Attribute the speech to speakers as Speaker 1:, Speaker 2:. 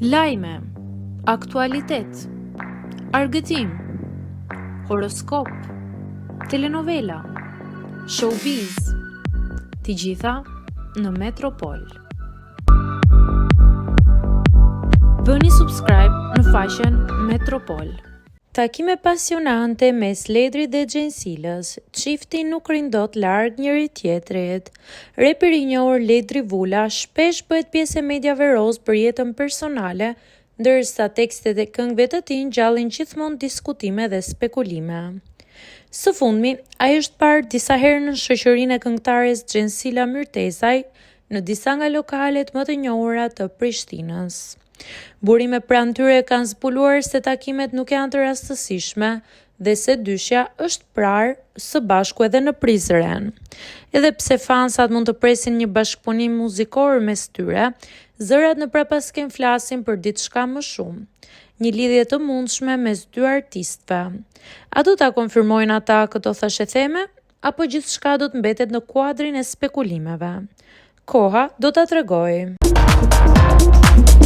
Speaker 1: Lajme, aktualitet, argëtim, horoskop, telenovela, showbiz, të gjitha në Metropol. Bëni subscribe në faqen Metropol. Takime pasionante mes Ledrit dhe Xhensilës, çifti nuk rindot larg njëri tjetrit. Reperi i njohur Ledri Vula shpesh bëhet pjesë e mediave roz për jetën personale, ndërsa tekstet e këngëve të tij ngjallin gjithmonë diskutime dhe spekulime. Së fundmi, ai është parë disa herë në shoqërinë e këngëtares Xhensila Myrtesaj në disa nga lokalet më të njohura të Prishtinës. Burime pranë tyre kanë zbuluar se takimet nuk janë të rastësishme dhe se dyshja është prarë së bashku edhe në Prizren. Edhe pse fansat mund të presin një bashkëpunim muzikor mes tyre, zërat në prapasken flasin për diçka më shumë. Një lidhje të mundshme mes dy artistëve. A do ta konfirmojnë ata këto thashetheme, apo gjithçka do të mbetet në kuadrin e spekulimeve? Koha do ta tregojë.